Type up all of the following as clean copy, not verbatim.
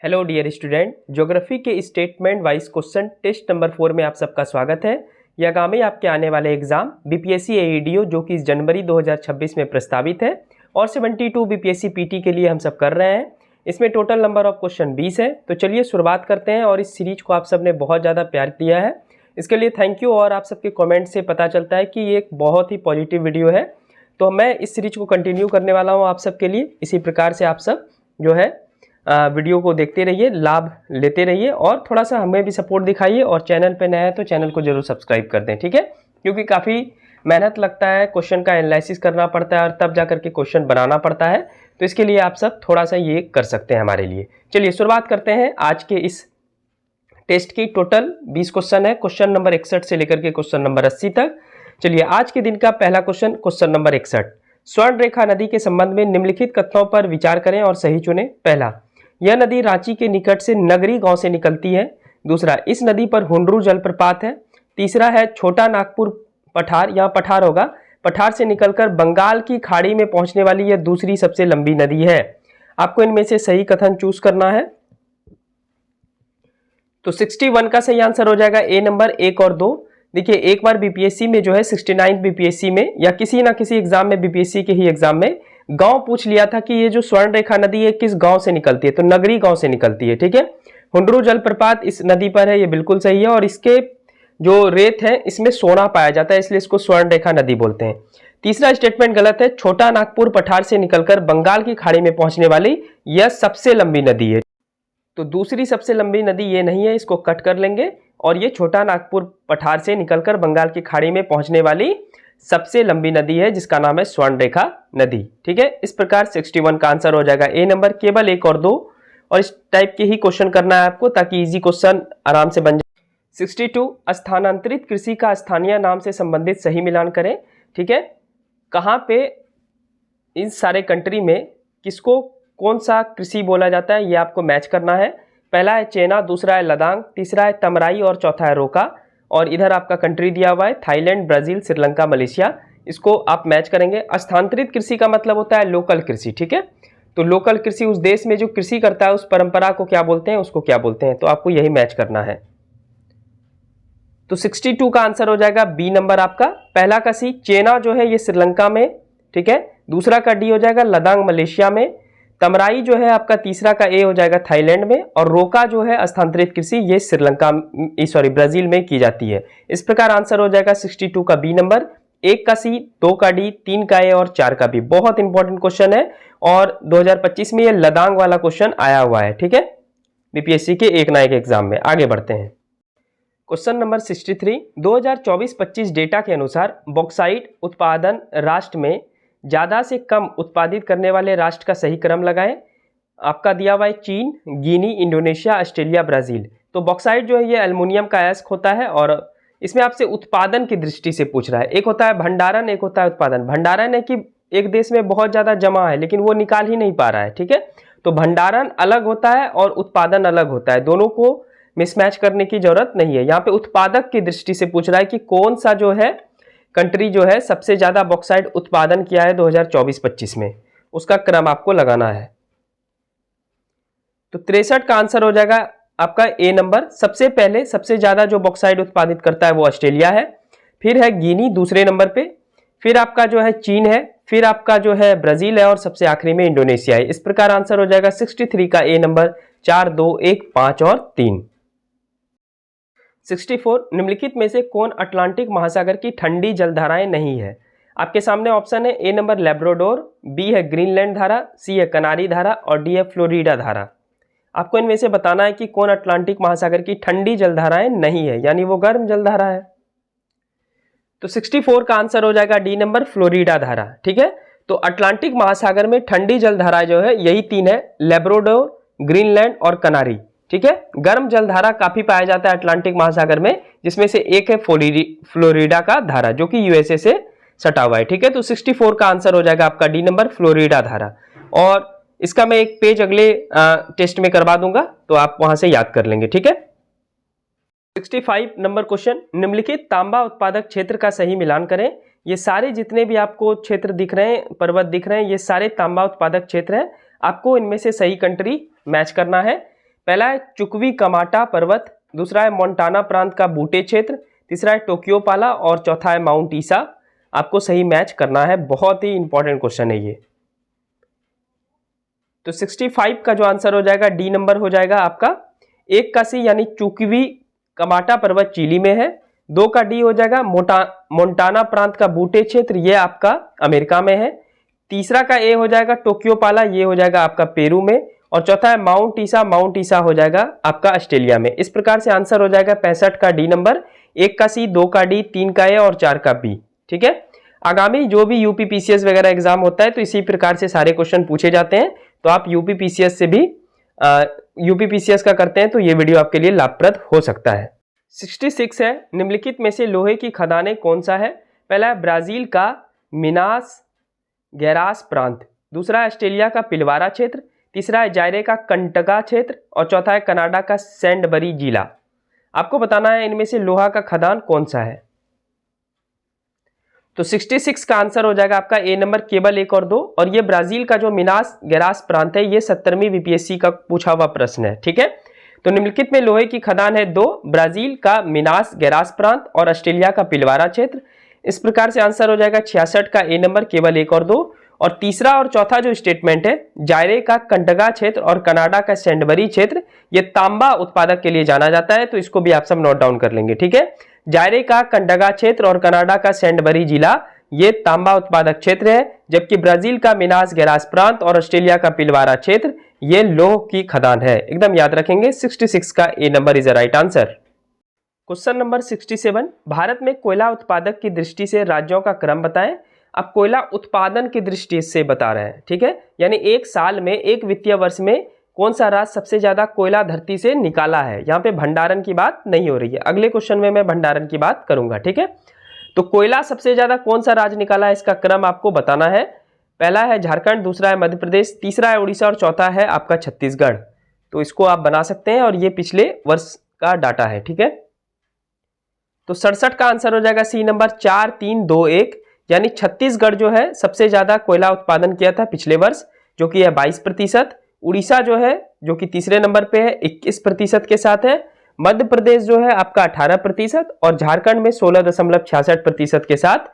Hello dear student, geography के statement wise question test number 4 में आप सबका स्वागत है। यह आगामी आपके आने वाले एग्जाम बीपीएससी एईडीओ जो कि इस जनवरी 2026 में प्रस्तावित है और 72 बीपीएससी पीटी के लिए हम सब कर रहे हैं। इसमें टोटल नंबर ऑफ क्वेश्चन 20 है। तो चलिए शुरुआत करते हैं। और इस सीरीज को आप सब ने बहुत ज़्यादा प्यार दिया है, इसके लिए थैंक यू। और आप सबके कॉमेंट से पता चलता है कि ये एक बहुत ही पॉजिटिव वीडियो है। तो मैं इस सीरीज को कंटिन्यू करने वाला हूँ आप सबके लिए। इसी प्रकार से आप सब जो है वीडियो को देखते रहिए, लाभ लेते रहिए और थोड़ा सा हमें भी सपोर्ट दिखाइए। और चैनल पे नया है तो चैनल को जरूर सब्सक्राइब कर दें, ठीक है, क्योंकि काफ़ी मेहनत लगता है, क्वेश्चन का एनालिसिस करना पड़ता है और तब जा करके क्वेश्चन बनाना पड़ता है। तो इसके लिए आप सब थोड़ा सा ये कर सकते हैं हमारे लिए। चलिए शुरुआत करते हैं आज के इस टेस्ट की। टोटल 20 क्वेश्चन है, क्वेश्चन नंबर 61 से लेकर के क्वेश्चन नंबर 80 तक। चलिए आज के दिन का पहला क्वेश्चन, क्वेश्चन नंबर 61। स्वर्ण रेखा नदी के संबंध में निम्नलिखित कथनों पर विचार करें और सही चुनें। पहला, यह नदी रांची के निकट से नगरी गांव से निकलती है। दूसरा, इस नदी पर हुंडरू जलप्रपात है। तीसरा है छोटा नागपुर पठार, यहाँ पठार होगा, पठार से निकलकर बंगाल की खाड़ी में पहुंचने वाली यह दूसरी सबसे लंबी नदी है। आपको इनमें से सही कथन चूज करना है। तो 61 का सही आंसर हो जाएगा ए नंबर 1 और 2। देखिए एक बार बीपीएससी में जो है 69 बीपीएससी में या किसी ना किसी एग्जाम में, बीपीएससी के ही एग्जाम में गांव पूछ लिया था कि ये जो स्वर्ण रेखा नदी है किस गांव से निकलती है, तो नगरी गांव से निकलती है, ठीक है। हुंडरू जलप्रपात इस नदी पर है, ये बिल्कुल सही है। और इसके जो रेत है इसमें सोना पाया जाता है, इसलिए इसको स्वर्ण रेखा नदी बोलते हैं। तीसरा स्टेटमेंट गलत है, छोटा नागपुर पठार से निकलकर बंगाल की खाड़ी में पहुंचने वाली यह सबसे लंबी नदी है। तो दूसरी सबसे लंबी नदी ये नहीं है, इसको कट कर लेंगे। और ये छोटा नागपुर पठार से निकलकर बंगाल की खाड़ी में पहुंचने वाली सबसे लंबी नदी है, जिसका नाम है स्वर्ण रेखा नदी, ठीक है। इस प्रकार 61 का आंसर हो जाएगा ए नंबर, केवल 1 और 2। और इस टाइप के ही क्वेश्चन करना है आपको ताकि इजी क्वेश्चन आराम से बन जाए। 62, स्थानांतरित कृषि का स्थानीय नाम से संबंधित सही मिलान करें, ठीक है। कहाँ पे इन सारे कंट्री में किसको कौन सा कृषि बोला जाता है, ये आपको मैच करना है। पहला है चेना, दूसरा है लदांग, तीसरा है तमराई और चौथा है रोका। और इधर आपका कंट्री दिया हुआ है थाईलैंड, ब्राजील, श्रीलंका, मलेशिया। इसको आप मैच करेंगे। स्थानांतरित कृषि का मतलब होता है लोकल कृषि, ठीक है। तो लोकल कृषि उस देश में जो कृषि करता है उस परंपरा को क्या बोलते हैं, उसको क्या बोलते हैं, तो आपको यही मैच करना है। तो 62 का आंसर हो जाएगा बी नंबर आपका। पहला का सी चेना जो है ये श्रीलंका में, ठीक है। दूसरा का डी हो जाएगा लदांग मलेशिया में। तमराई जो है आपका तीसरा का ए हो जाएगा थाईलैंड में। और रोका जो है स्थानांतरित कृषि ये ब्राजील में की जाती है। इस प्रकार आंसर हो जाएगा 62 का बी नंबर, 1 का सी, 2 का डी, 3 का ए और 4 का बी। बहुत इंपॉर्टेंट क्वेश्चन है और 2025 में ये लदांग वाला क्वेश्चन आया हुआ है, ठीक है, बीपीएससी के एक ना एक एग्जाम में। आगे बढ़ते हैं। क्वेश्चन नंबर 63, 2024-25 डेटा के अनुसार बॉक्साइट उत्पादन राष्ट्र में ज़्यादा से कम उत्पादित करने वाले राष्ट्र का सही क्रम लगाएं। आपका दिया हुआ है चीन, गिनी, इंडोनेशिया, ऑस्ट्रेलिया, ब्राज़ील। तो बॉक्साइट जो है ये एल्युमिनियम का अयस्क होता है और इसमें आपसे उत्पादन की दृष्टि से पूछ रहा है। एक होता है भंडारण, एक होता है उत्पादन। भंडारण है कि एक देश में बहुत ज़्यादा जमा है लेकिन वो निकाल ही नहीं पा रहा है, ठीक है। तो भंडारण अलग होता है और उत्पादन अलग होता है, दोनों को मिसमैच करने की जरूरत नहीं है। यहाँ पे उत्पादक की दृष्टि से पूछ रहा है कि कौन सा जो है कंट्री जो है सबसे ज्यादा बॉक्साइट उत्पादन किया है 2024-25 में, उसका क्रम आपको लगाना है। तो 63 का आंसर हो जाएगा आपका ए नंबर। सबसे पहले सबसे ज्यादा जो बॉक्साइट उत्पादित करता है वो ऑस्ट्रेलिया है, फिर है गिनी दूसरे नंबर पे, फिर आपका जो है चीन है, फिर आपका जो है ब्राजील है और सबसे आखिरी में इंडोनेशिया है। इस प्रकार आंसर हो जाएगा 63 का ए नंबर, 4, 2, 1, 5 और 3। 64, निम्नलिखित में से कौन अटलांटिक महासागर की ठंडी जलधाराएं नहीं है। आपके सामने ऑप्शन है ए नंबर लैब्राडोर, बी है ग्रीनलैंड धारा, सी है कनारी धारा और डी है फ्लोरिडा धारा। आपको इनमें से बताना है कि कौन अटलांटिक महासागर की ठंडी जलधाराएं नहीं है, यानी वो गर्म जलधारा है। तो 64 का आंसर हो जाएगा डी नंबर, फ्लोरिडा धारा, ठीक है। तो अटलांटिक महासागर में ठंडी जलधारा जो है यही 3 है, लैब्राडोर, ग्रीनलैंड और कनारी, ठीक है। गर्म जलधारा काफी पाया जाता है अटलांटिक महासागर में, जिसमें से एक है फ्लोरिडा का धारा जो कि यूएसए से सटा हुआ है, ठीक है। तो 64 का आंसर हो जाएगा आपका डी नंबर, फ्लोरिडा धारा। और इसका मैं एक पेज अगले टेस्ट में करवा दूंगा तो आप वहां से याद कर लेंगे, ठीक है। 65 नंबर क्वेश्चन, निम्नलिखित तांबा उत्पादक क्षेत्र का सही मिलान करें। ये सारे जितने भी आपको क्षेत्र दिख रहे हैं, पर्वत दिख रहे हैं, ये सारे तांबा उत्पादक क्षेत्र हैं। आपको इनमें से सही कंट्री मैच करना है। पहला है चुकवी कमाटा पर्वत, दूसरा है मोंटाना प्रांत का बूटे क्षेत्र, तीसरा है टोक्यो पाला और चौथा है माउंट ईसा। आपको सही मैच करना है, बहुत ही इंपॉर्टेंट क्वेश्चन है ये। तो 65 का जो आंसर हो जाएगा डी नंबर हो जाएगा आपका। 1 का सी यानी चुकवी कमाटा पर्वत चिली में है। 2 का डी हो जाएगा मोंटाना प्रांत का बूटे क्षेत्र, ये आपका अमेरिका में है। तीसरा का ए हो जाएगा टोक्यो पाला, ये हो जाएगा आपका पेरू में। और चौथा है माउंट ईसा हो जाएगा आपका ऑस्ट्रेलिया में। इस प्रकार से आंसर हो जाएगा 65 का डी नंबर, 1 का सी, 2 का डी, 3 का ए और 4 का बी। ठीक है, आगामी जो भी यूपीपीसीएस वगैरह एग्जाम होता है तो इसी प्रकार से सारे क्वेश्चन पूछे जाते हैं। तो आप यूपीपीसीएस से भी यूपीपीसीएस का करते हैं तो ये वीडियो आपके लिए लाभप्रद हो सकता है। 66 है, निम्नलिखित में से लोहे की खदानें कौन सा है? पहला है ब्राजील का मिनास गेरास प्रांत, दूसरा है ऑस्ट्रेलिया का पिलवारा क्षेत्र, तीसरा है जायरे का कंटका क्षेत्र और चौथा है कनाडा का सैंडबरी जिला। आपको बताना है इनमें से लोहा का खदान कौन सा है। तो 66 का आंसर हो जाएगा आपका ए नंबर, केवल 1 और 2। और ये ब्राजील का जो मिनास गेरास प्रांत है, ये 70वीं बीपीएससी का पूछा हुआ प्रश्न है। ठीक है, तो निम्नलिखित में लोहे की खदान है 2, ब्राजील का मिनास गेरास प्रांत और ऑस्ट्रेलिया का पिलवारा क्षेत्र। इस प्रकार से आंसर हो जाएगा 66 का ए नंबर, केवल 1 और 2। और तीसरा और चौथा जो स्टेटमेंट है, जायरे का कंटगा क्षेत्र और कनाडा का सैंडबरी क्षेत्र, ये तांबा उत्पादक के लिए जाना जाता है, तो इसको भी आप सब नोट डाउन कर लेंगे। ठीक है, जायरे का कंटगा क्षेत्र और कनाडा का सैंडबरी जिला ये तांबा उत्पादक क्षेत्र है, जबकि ब्राजील का मिनास गेरास प्रांत और ऑस्ट्रेलिया का पिलवारा क्षेत्र ये लौह की खदान है। एकदम याद रखेंगे, 66 का A number is the right answer. Question number 67, Bharat में कोयला उत्पादक की दृष्टि से राज्यों का क्रम बताएं। अब कोयला उत्पादन की दृष्टि से बता रहे हैं। ठीक है, यानी एक साल में, एक वित्तीय वर्ष में कौन सा राज्य सबसे ज्यादा कोयला धरती से निकाला है। यहाँ पे भंडारण की बात नहीं हो रही है, अगले क्वेश्चन में मैं भंडारण की बात करूंगा। ठीक है, तो कोयला सबसे ज्यादा कौन सा राज्य निकाला है, इसका क्रम आपको बताना है। पहला है झारखंड, दूसरा है मध्य प्रदेश, तीसरा है उड़ीसा और चौथा है आपका छत्तीसगढ़। तो इसको आप बना सकते हैं और ये पिछले वर्ष का डाटा है। ठीक है, तो 67 का आंसर हो जाएगा सी नंबर, 4, 3, 2, 1। यानी छत्तीसगढ़ जो है सबसे ज्यादा कोयला उत्पादन किया था पिछले वर्ष, जो कि है 22%। उड़ीसा जो है, जो कि तीसरे नंबर पे है, 21% के साथ है। मध्य प्रदेश जो है आपका 18% और झारखंड में 16.66% के साथ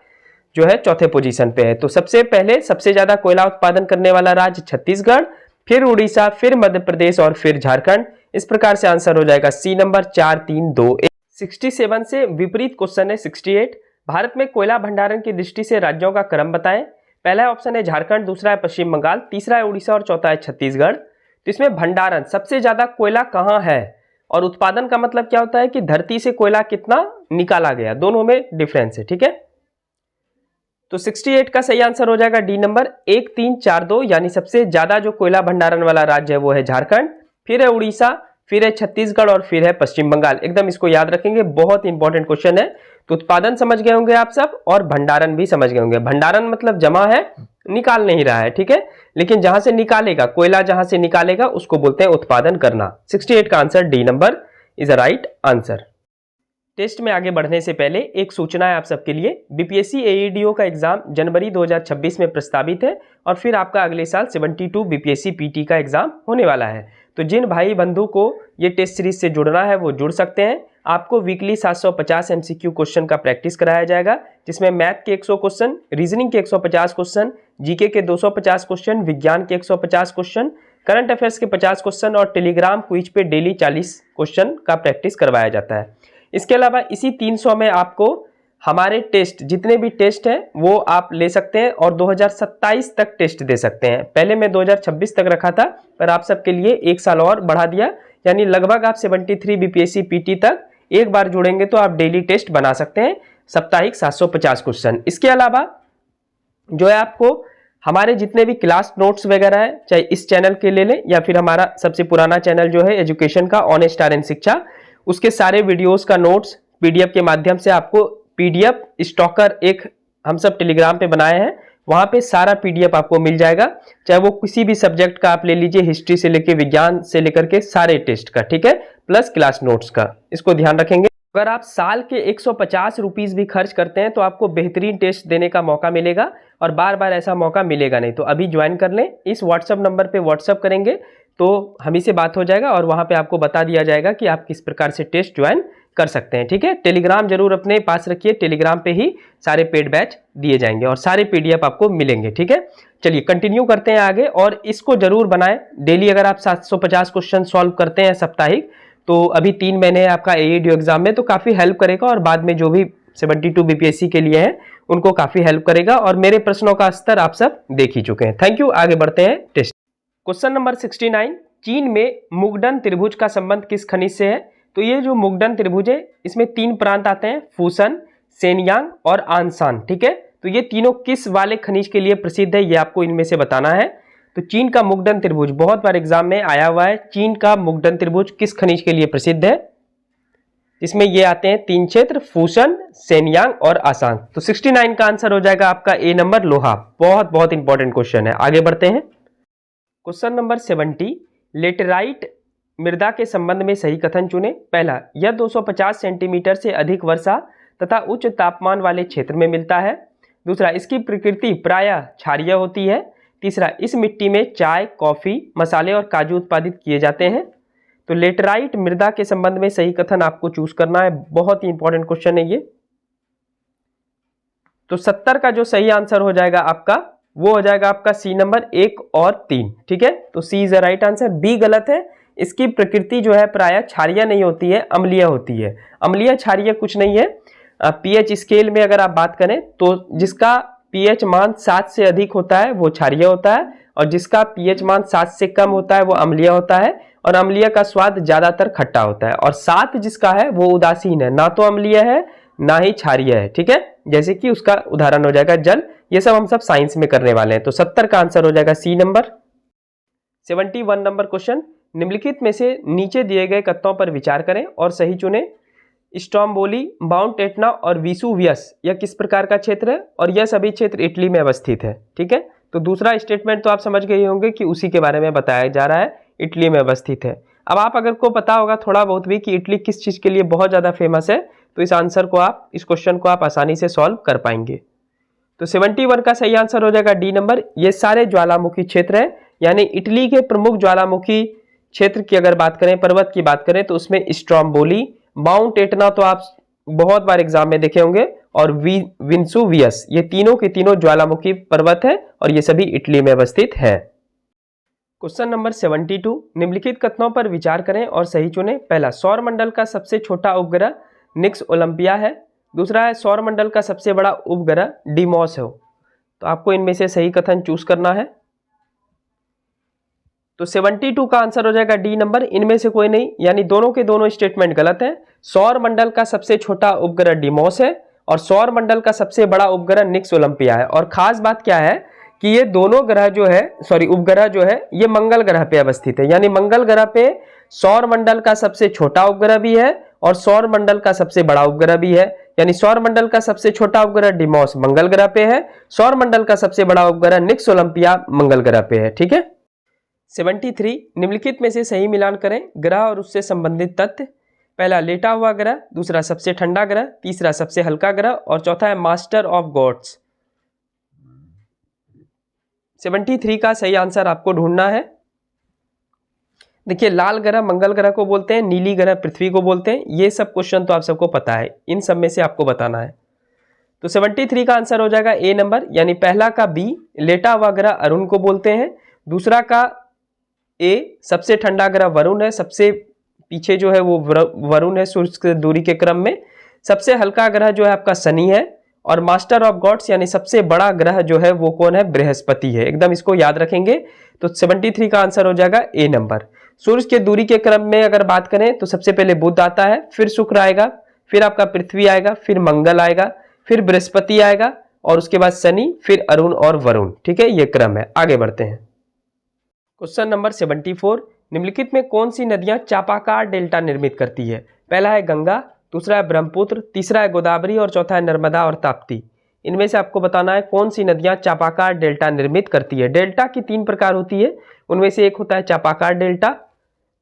जो है चौथे पोजीशन पे है। तो सबसे पहले सबसे ज्यादा कोयला उत्पादन करने वाला राज्य छत्तीसगढ़, फिर उड़ीसा, फिर मध्य प्रदेश और फिर झारखंड। इस प्रकार से आंसर हो जाएगा सी नंबर, 4, 3, 2, 1। 67 से विपरीत क्वेश्चन है 68, भारत में कोयला भंडारण की दृष्टि से राज्यों का क्रम बताएं। पहला ऑप्शन है झारखंड, दूसरा है पश्चिम बंगाल, तीसरा है उड़ीसा और चौथा है छत्तीसगढ़। तो इसमें भंडारण सबसे ज्यादा कोयला कहां है और उत्पादन का मतलब क्या होता है कि धरती से कोयला कितना निकाला गया, दोनों में डिफरेंस है। ठीक है, तो 68 का सही आंसर हो जाएगा डी नंबर, 1, 3, 4, 2। यानी सबसे ज्यादा जो कोयला भंडारण वाला राज्य है वो है झारखंड, फिर है उड़ीसा, फिर है छत्तीसगढ़ और फिर है पश्चिम बंगाल। एकदम इसको याद रखेंगे, बहुत इंपॉर्टेंट क्वेश्चन है। तो उत्पादन समझ गए होंगे आप सब और भंडारण भी समझ गए होंगे। भंडारण मतलब जमा है, निकाल नहीं रहा है। ठीक है, लेकिन जहां से निकालेगा, कोयला जहां से निकालेगा उसको बोलते हैं उत्पादन करना। 68 का answer D number is a right answer. Test में आगे बढ़ने से पहले एक सूचना है आप सबके लिए, बीपीएससी एईडीओ का एग्जाम जनवरी 2026 में प्रस्तावित है और फिर आपका अगले साल 72 बीपीएससी पीटी का एग्जाम होने वाला है। तो जिन भाई बंधु को ये टेस्ट सीरीज से जुड़ना है वो जुड़ सकते हैं। आपको वीकली 750 एमसीक्यू क्वेश्चन का प्रैक्टिस कराया जाएगा, जिसमें मैथ के 100 क्वेश्चन, रीजनिंग के 150 क्वेश्चन, जीके के 250 क्वेश्चन, विज्ञान के 150 क्वेश्चन, करंट अफेयर्स के 50 क्वेश्चन और टेलीग्राम क्विज पे डेली 40 क्वेश्चन का प्रैक्टिस करवाया जाता है। इसके अलावा इसी 300 में आपको हमारे टेस्ट, जितने भी टेस्ट हैं वो आप ले सकते हैं और 2027 तक टेस्ट दे सकते हैं। पहले मैं 2026 तक रखा था, पर आप सबके लिए 1 साल और बढ़ा दिया, यानी लगभग आप 73 बीपीएससी पीटी तक एक बार जुड़ेंगे तो आप डेली टेस्ट बना सकते हैं, साप्ताहिक 750 क्वेश्चन। इसके अलावा जो है आपको हमारे जितने भी क्लास नोट्स वगैरह है, चाहे इस चैनल के ले लें या फिर हमारा सबसे पुराना चैनल जो है एजुकेशन का, ऑनेस्ट आर्यन शिक्षा, उसके सारे वीडियोस का नोट्स पीडीएफ के माध्यम से आपको पीडीएफ स्टॉकर एक हम सब टेलीग्राम पे बनाए हैं, वहां पे सारा पीडीएफ आपको मिल जाएगा, चाहे वो किसी भी सब्जेक्ट का आप ले लीजिए, हिस्ट्री से लेकर विज्ञान से लेकर के सारे टेस्ट का। ठीक है, प्लस क्लास नोट्स का, इसको ध्यान रखेंगे। अगर आप साल के 150 रुपीज भी खर्च करते हैं तो आपको बेहतरीन टेस्ट देने का मौका मिलेगा और बार बार ऐसा मौका मिलेगा नहीं। तो अभी ज्वाइन कर लें, इस व्हाट्सएप नंबर पे व्हाट्सएप करेंगे तो हम ही से बात हो जाएगा और वहाँ पे आपको बता दिया जाएगा कि आप किस प्रकार से टेस्ट ज्वाइन कर सकते हैं। ठीक है, टेलीग्राम जरूर अपने पास रखिए, टेलीग्राम पे ही सारे पेड बैच दिए जाएंगे और सारे पीडीएफ आपको मिलेंगे। ठीक है, चलिए कंटिन्यू करते हैं आगे और इसको जरूर बनाएं डेली। अगर आप 750 क्वेश्चन सॉल्व करते हैं साप्ताहिक, तो अभी 3 महीने आपका एईडी एग्जाम में, तो काफी हेल्प करेगा और बाद में जो भी 72 बीपीएससी के लिए है उनको काफी हेल्प करेगा। और मेरे प्रश्नों का स्तर आप सब देख ही चुके हैं। Thank you. आगे बढ़ते हैं टेस्ट। क्वेश्चन नंबर 69, चीन में मुगडन त्रिभुज का संबंध किस खनिज से है? तो ये जो मुगडन त्रिभुज है इसमें 3 प्रांत आते हैं, फूसन, सेनयांग और आनसान। ठीक है, तो ये तीनों किस वाले खनिज के लिए प्रसिद्ध है, ये आपको इनमें से बताना है। तो चीन का मुगडन त्रिभुज बहुत बार एग्जाम में आया हुआ है। चीन का मुगडन त्रिभुज किस खनिज के लिए प्रसिद्ध है? इसमें ये आते हैं 3 क्षेत्र, फूसन, सेनयांग और आसान। तो 69 का आंसर हो जाएगा आपका ए नंबर, लोहा। बहुत बहुत इंपॉर्टेंट क्वेश्चन है। आगे बढ़ते हैं। क्वेश्चन नंबर 70, लेटेराइट मृदा के संबंध में सही कथन चुने। पहला, यह 250 सेंटीमीटर से अधिक वर्षा तथा उच्च तापमान वाले क्षेत्र में मिलता है। दूसरा, इसकी प्रकृति प्रायः क्षारीय होती है। तीसरा, इस मिट्टी में चाय, कॉफी, मसाले और काजू उत्पादित किए जाते हैं। तो लेटेराइट मृदा के संबंध में सही कथन आपको चूज करना है। बहुत ही इंपॉर्टेंट क्वेश्चन है ये। तो 70 का जो सही आंसर हो जाएगा आपका, वो हो जाएगा आपका सी नंबर 1 और 3। ठीक है, तो C is the right answer. B गलत है। इसकी प्रकृति जो है प्रायः क्षारीय नहीं होती है, अम्लीय होती है। अम्लीय क्षारीय कुछ नहीं है। पीएच स्केल में अगर आप बात करें तो जिसका पीएच मान 7 से अधिक होता है वो क्षारीय होता है, और जिसका पीएच मान 7 से कम होता है वो अम्लीय होता है। और अम्लीय का स्वाद ज्यादातर खट्टा होता है। और 7 जिसका है वो उदासीन है, ना तो अम्लीय है ना ही क्षारीय है। ठीक है, जैसे कि उसका उदाहरण हो जाएगा जल। ये सब हम सब साइंस में करने वाले हैं। तो 70 का आंसर हो जाएगा सी नंबर। 71 नंबर क्वेश्चन, निम्नलिखित में से नीचे दिए गए कथनों पर विचार करें और सही चुने। स्ट्रोम्बोली, माउंट एटना और विसुवियस यह किस प्रकार का क्षेत्र है? और यह सभी क्षेत्र इटली में अवस्थित है। ठीक है, तो दूसरा स्टेटमेंट तो आप समझ गए होंगे कि उसी के बारे में बताया जा रहा है, इटली में अवस्थित है। अब आप अगर को पता होगा थोड़ा बहुत भी कि इटली किस चीज के लिए बहुत ज्यादा फेमस है, तो इस आंसर को आप, इस क्वेश्चन को आप आसानी से सॉल्व कर पाएंगे। तो 71 का सही आंसर हो जाएगा डी नंबर। ये सारे ज्वालामुखी क्षेत्र है, यानी इटली के प्रमुख ज्वालामुखी क्षेत्र की अगर बात करें, पर्वत की बात करें, तो उसमें स्ट्रोम्बोली, माउंट एटना तो आप बहुत बार एग्जाम में देखे होंगे, और विसुवियस, ये तीनों के तीनों ज्वालामुखी पर्वत है और ये सभी इटली में अवस्थित है। क्वेश्चन नंबर 72, निम्नलिखित कथनों पर विचार करें और सही चुनें। पहला, सौर मंडल का सबसे छोटा उपग्रह निक्स ओलंपिया है। दूसरा है, सौर मंडल का सबसे बड़ा उपग्रह डिमोस है। तो आपको इनमें से सही कथन चूज करना है। तो 72 का आंसर हो जाएगा डी नंबर, इनमें से कोई नहीं, यानी दोनों के दोनों स्टेटमेंट गलत है। सौर मंडल का सबसे छोटा उपग्रह डिमोस है और सौर मंडल का सबसे बड़ा उपग्रह निक्स ओलंपिया है। और खास बात क्या है कि ये दोनों ग्रह जो है, उपग्रह जो है, ये मंगल ग्रह पे अवस्थित है। यानी मंगल ग्रह पे सौर मंडल का सबसे छोटा उपग्रह भी है और सौर मंडल का सबसे बड़ा उपग्रह भी है। यानी सौर मंडल का सबसे छोटा उपग्रह डिमोस मंगल ग्रह पे है, सौर मंडल का सबसे बड़ा उपग्रह निक्स ओलंपिया मंगल ग्रह पे है। ठीक है। 73, निम्नलिखित में से सही मिलान करें ग्रह और उससे संबंधित तथ्य। पहला, लेटा हुआ ग्रह। दूसरा, सबसे ठंडा ग्रह। तीसरा, सबसे हल्का ग्रह। और चौथा है मास्टर ऑफ गॉड्स। 73 का सही आंसर आपको ढूंढना है। देखिए, लाल ग्रह मंगल ग्रह को बोलते हैं, नीली ग्रह पृथ्वी को बोलते हैं। ये सब क्वेश्चन तो आप सबको पता है, इन सब में से आपको बताना है। तो 73 का आंसर हो जाएगा ए नंबर, यानी पहला का बी, लेटा हुआ ग्रह अरुण को बोलते हैं। दूसरा का ए, सबसे ठंडा ग्रह वरुण है, सबसे पीछे जो है वो वरुण है सूर्य की दूरी के क्रम में। सबसे हल्का ग्रह जो है आपका शनि है, और मास्टर ऑफ गॉड्स यानी सबसे बड़ा ग्रह जो है वो कौन है? बृहस्पति है। एकदम इसको याद रखेंगे। तो 73 का आंसर हो जाएगा ए नंबर। सूर्य के दूरी के क्रम में अगर बात करें तो सबसे पहले बुध आता है, फिर शुक्र आएगा, फिर आपका पृथ्वी आएगा, फिर मंगल आएगा, फिर बृहस्पति आएगा, और उसके बाद शनि, फिर अरुण और वरुण। ठीक है, ये क्रम है। आगे बढ़ते हैं। क्वेश्चन नंबर 74, निम्नलिखित में कौन सी नदियां चापाकार डेल्टा निर्मित करती है? पहला है गंगा, दूसरा है ब्रह्मपुत्र, तीसरा है गोदावरी और चौथा है नर्मदा और ताप्ती। इनमें से आपको बताना है कौन सी नदियां चापाकार डेल्टा निर्मित करती है। डेल्टा की 3 प्रकार होती है, उनमें से एक होता है चापाकार डेल्टा।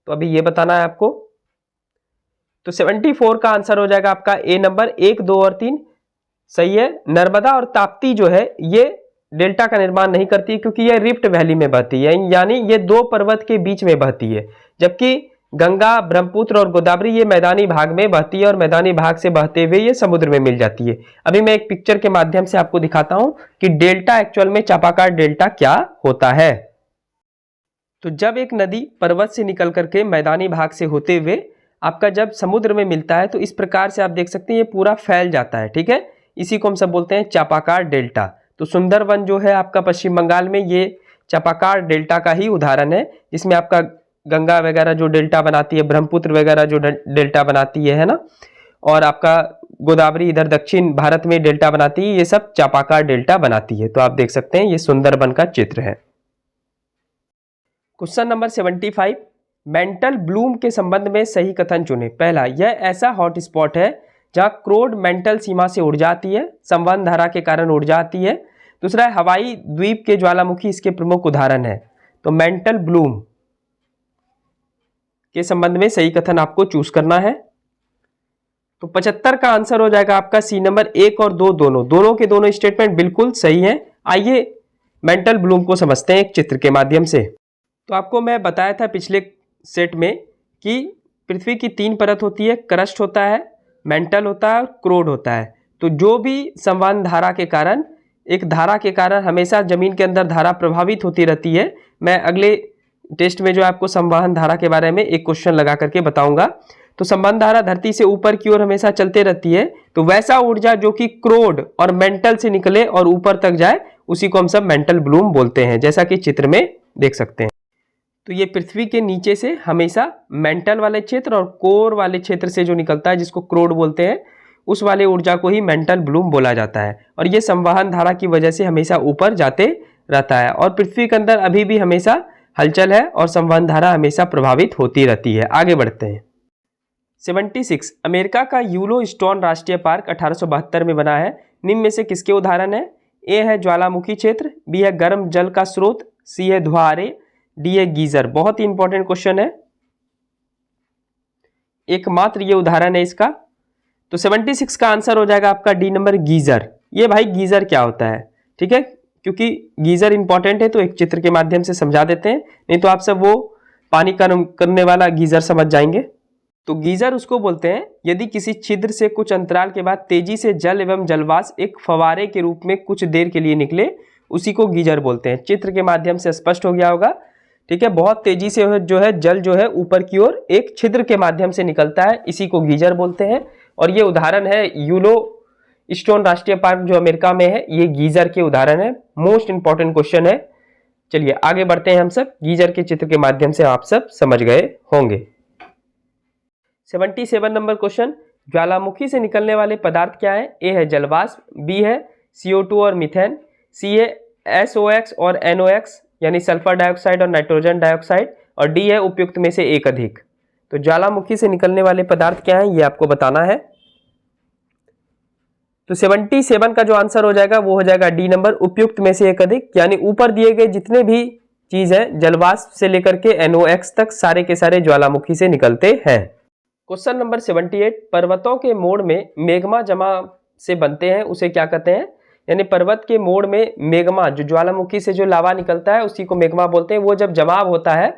तो अभी ये बताना है आपको। तो 74 का आंसर हो जाएगा आपका ए नंबर, 1, 2 और 3 सही है। नर्मदा और ताप्ती जो है ये डेल्टा का निर्माण नहीं करती क्योंकि यह रिफ्ट वैली में बहती है, यानी ये दो पर्वत के बीच में बहती है, जबकि गंगा, ब्रह्मपुत्र और गोदावरी ये मैदानी भाग में बहती है और मैदानी भाग से बहते हुए ये समुद्र में मिल जाती है। अभी मैं एक पिक्चर के माध्यम से आपको दिखाता हूं कि डेल्टा एक्चुअल में चापाकार डेल्टा क्या होता है। तो जब एक नदी पर्वत से निकल करके मैदानी भाग से होते हुए आपका जब समुद्र में मिलता है तो इस प्रकार से आप देख सकते हैं ये पूरा फैल जाता है, ठीक है। इसी को हम सब बोलते हैं चापाकार डेल्टा। तो सुंदरवन जो है आपका पश्चिम बंगाल में, ये चापाकार डेल्टा का ही उदाहरण है, जिसमें आपका गंगा वगैरह जो डेल्टा बनाती है, ब्रह्मपुत्र वगैरह जो डेल्टा बनाती है ना, और आपका गोदावरी इधर दक्षिण भारत में डेल्टा बनाती है, ये सब चापाकार डेल्टा बनाती है। तो आप देख सकते हैं ये सुंदरबन का चित्र है। क्वेश्चन नंबर 75, मेंटल ब्लूम के संबंध में सही कथन चुने। पहला, यह ऐसा हॉट स्पॉट है जहां क्रोड मेंटल सीमा से उड़ जाती है, संवहन धारा के कारण उड़ जाती है। दूसरा है हवाई द्वीप के ज्वालामुखी इसके प्रमुख उदाहरण है। तो मेंटल ब्लूम के संबंध में सही कथन आपको चूज करना है। तो 75 का आंसर हो जाएगा आपका सी नंबर। 1 और 2 दोनों के दोनों स्टेटमेंट बिल्कुल सही हैं। आइए मेंटल ब्लूम को समझते हैं एक चित्र के माध्यम से। तो आपको मैं बताया था पिछले सेट में कि पृथ्वी की 3 परत होती है, क्रस्ट होता है, मेंटल होता है और क्रोड होता है। तो जो भी संवहन धारा के कारण, एक धारा के कारण हमेशा जमीन के अंदर धारा प्रभावित होती रहती है। मैं अगले टेस्ट में जो आपको संवहन धारा के बारे में एक क्वेश्चन लगा करके बताऊंगा। तो संवहन धारा धरती से ऊपर की ओर हमेशा चलते रहती है, तो वैसा ऊर्जा जो कि क्रोड और मेंटल से निकले और ऊपर तक जाए उसी को हम सब मेंटल ब्लूम बोलते हैं, जैसा कि चित्र में देख सकते हैं। तो ये पृथ्वी के नीचे से हमेशा मेंटल वाले क्षेत्र और कोर वाले क्षेत्र से जो निकलता है, जिसको क्रोड बोलते हैं, उस वाले ऊर्जा को ही मेंटल ब्लूम बोला जाता है। और ये संवहन धारा की वजह से हमेशा ऊपर जाते रहता है और पृथ्वी के अंदर अभी भी हमेशा हलचल है और संवहन धारा हमेशा प्रभावित होती रहती है। आगे बढ़ते हैं। 76, अमेरिका का येलोस्टोन राष्ट्रीय पार्क 1872 में बना है। निम्न में से किसके उदाहरण है? ए है ज्वालामुखी क्षेत्र, बी है गर्म जल का स्रोत, सी है धुआरे, डी है गीजर। बहुत ही इंपॉर्टेंट क्वेश्चन है, एकमात्र ये उदाहरण है इसका। तो 76 का आंसर हो जाएगा आपका डी नंबर, गीजर। ये भाई गीजर क्या होता है, ठीक है, क्योंकि गीजर इंपॉर्टेंट है तो एक चित्र के माध्यम से समझा देते हैं, नहीं तो आप सब वो पानी गर्म करने वाला गीजर समझ जाएंगे। तो गीजर उसको बोलते हैं यदि किसी छिद्र से कुछ अंतराल के बाद तेजी से जल एवं जलवाष्प एक फवारे के रूप में कुछ देर के लिए निकले, उसी को गीजर बोलते हैं। चित्र के माध्यम से स्पष्ट हो गया होगा, ठीक है। बहुत तेजी से जो है जल जो है ऊपर की ओर एक छिद्र के माध्यम से निकलता है, इसी को गीजर बोलते हैं। और ये उदाहरण है येलोस्टोन राष्ट्रीय पार्क जो अमेरिका में है, ये गीजर के उदाहरण है। मोस्ट इंपॉर्टेंट क्वेश्चन है। चलिए आगे बढ़ते हैं हम सब। गीजर के चित्र के माध्यम से आप सब समझ गए होंगे। 77 नंबर क्वेश्चन, ज्वालामुखी से निकलने वाले पदार्थ क्या है? ए है जलवाष्प, बी है CO2 और मीथेन, सी है SOX और NOx यानी सल्फर डाइऑक्साइड और नाइट्रोजन डाइऑक्साइड, और डी है उपयुक्त में से एक अधिक। तो ज्वालामुखी से निकलने वाले पदार्थ क्या हैं ये आपको बताना है। तो 77 का जो आंसर हो जाएगा वो हो जाएगा डी नंबर, उपयुक्त में से एक अधिक। यानी ऊपर दिए गए जितने भी चीज है जलवाष्प से लेकर के NOx तक सारे के सारे ज्वालामुखी से निकलते हैं। क्वेश्चन नंबर 78, पर्वतों के मोड़ में मेग्मा जमा से बनते हैं, उसे क्या कहते हैं? यानी पर्वत के मोड़ में मेग्मा, जो ज्वालामुखी से जो लावा निकलता है उसी को मेग्मा बोलते हैं। वो जब जमाव होता है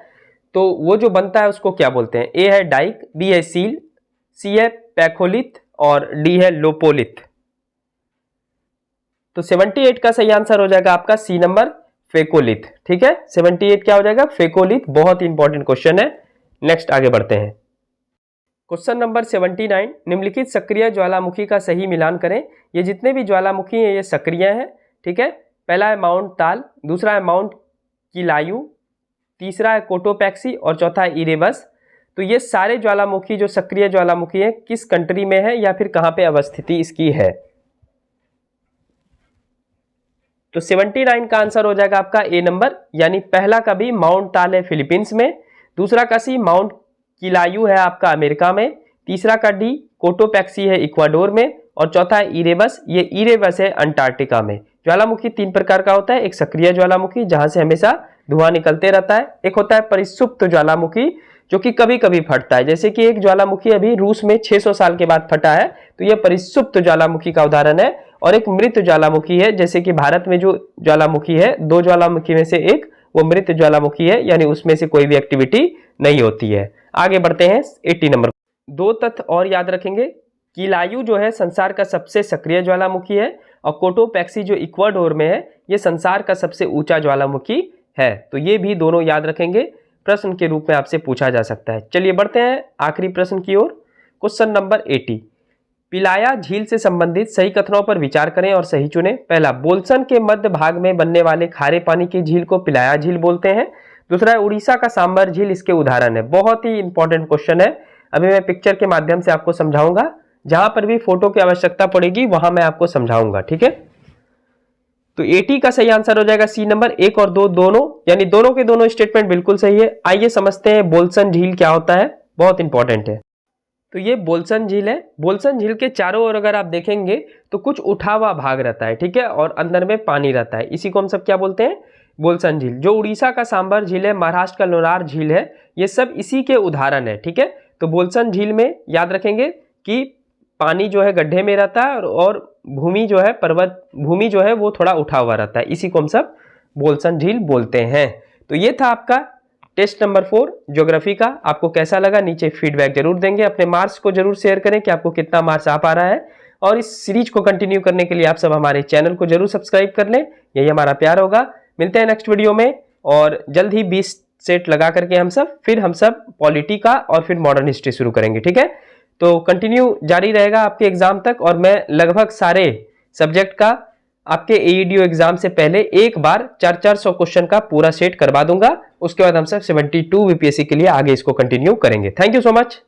तो वो जो बनता है उसको क्या बोलते हैं? ए है डाइक, बी है सील, सी है पैखोलिथ और डी है लोपोलिथ। तो 78 का सही आंसर हो जाएगा आपका सी नंबर, फेकोलिथ। ठीक है, 78 क्या हो जाएगा? फेकोलिथ। बहुत इंपॉर्टेंट क्वेश्चन है। नेक्स्ट आगे बढ़ते हैं। क्वेश्चन नंबर 79, निम्नलिखित सक्रिय ज्वालामुखी का सही मिलान करें। ये जितने भी ज्वालामुखी हैं ये सक्रिय हैं, ठीक है। पहला है माउंट ताल, दूसरा है माउंट किलायू, तीसरा है कोटोपैक्सी और चौथा है इरेबस। तो ये सारे ज्वालामुखी जो सक्रिय ज्वालामुखी हैं किस कंट्री में है या फिर कहाँ पे अवस्थिति इसकी है? तो 79 का आंसर हो जाएगा आपका ए नंबर, यानी पहला का भी माउंट ताल है फिलीपींस में, दूसरा का सी माउंट किलायू है आपका अमेरिका में, तीसरा का डी कोटोपैक्सी है इक्वाडोर में और चौथा है इरेबस। ये इरेबस है अंटार्कटिका में। ज्वालामुखी 3 प्रकार का होता है, एक सक्रिय ज्वालामुखी जहां से हमेशा धुआं निकलते रहता है, एक होता है परिसुप्त ज्वालामुखी जो कि कभी कभी फटता है, जैसे कि एक ज्वालामुखी अभी रूस में 600 साल के बाद फटा है, तो यह परिसुप्त ज्वालामुखी का उदाहरण है। और एक मृत ज्वालामुखी है। जैसे कि भारत में जो ज्वालामुखी है, 2 ज्वालामुखी में से एक वो मृत ज्वालामुखी है, यानी उसमें से कोई भी एक्टिविटी नहीं होती है। आगे बढ़ते हैं 80 नंबर। 2 तथ्य और याद रखेंगे। कीलायु जो है संसार का सबसे सक्रिय ज्वालामुखी है और कोटोपैक्सी जो इक्वाडोर में है ये संसार का सबसे ऊंचा ज्वालामुखी है। तो ये भी दोनों याद रखेंगे, प्रश्न के रूप में आपसे पूछा जा सकता है। चलिए बढ़ते हैं आखिरी प्रश्न की ओर। Question number 80। पिलाया झील से संबंधित सही कथनों पर विचार करें और सही चुनें। पहला, बोल्सन के मध्य भाग में बनने वाले खारे पानी की झील को पिलाया झील बोलते हैं। दूसरा है उड़ीसा का सांबर झील इसके उदाहरण है। बहुत ही इंपॉर्टेंट क्वेश्चन है, अभी मैं पिक्चर के माध्यम से आपको समझाऊंगा, जहां पर भी फोटो की आवश्यकता पड़ेगी वहां मैं आपको समझाऊंगा, ठीक है। तो 80 का सही आंसर हो जाएगा सी नंबर। 1 और 2 दोनों, यानी दोनों के दोनों स्टेटमेंट बिल्कुल सही है। आइए समझते हैं बोल्सन झील क्या होता है, बहुत इंपॉर्टेंट है। तो ये बोल्सन झील है। बोल्सन झील के चारों ओर अगर आप देखेंगे तो कुछ उठा हुआ भाग रहता है, ठीक है, और अंदर में पानी रहता है। इसी को हम सब क्या बोलते हैं, बोल्सन झील। जो उड़ीसा का सांबर झील है, महाराष्ट्र का लोनार झील है, ये सब इसी के उदाहरण है, ठीक है। तो बोल्सन झील में याद रखेंगे कि पानी जो है गड्ढे में रहता है और भूमि जो है पर्वत भूमि जो है वो थोड़ा उठा हुआ रहता है। इसी को हम सब बोल्सन झील बोलते हैं। तो ये था आपका टेस्ट नंबर 4 ज्योग्राफी का। आपको कैसा लगा नीचे फीडबैक जरूर देंगे। अपने मार्क्स को जरूर शेयर करें कि आपको कितना मार्क्स आ पा रहा है, और इस सीरीज को कंटिन्यू करने के लिए आप सब हमारे चैनल को जरूर सब्सक्राइब कर लें, यही हमारा प्यार होगा। मिलते हैं नेक्स्ट वीडियो में, और जल्द ही 20 सेट लगा करके हम सब पॉलिटी का और फिर मॉडर्न हिस्ट्री शुरू करेंगे, ठीक है। तो कंटिन्यू जारी रहेगा आपके एग्जाम तक, और मैं लगभग सारे सब्जेक्ट का आपके एईडीओ एग्जाम से पहले एक बार 400 क्वेश्चन का पूरा सेट करवा दूंगा। उसके बाद हम सब 72 बीपीएससी के लिए आगे इसको कंटिन्यू करेंगे। Thank you so much.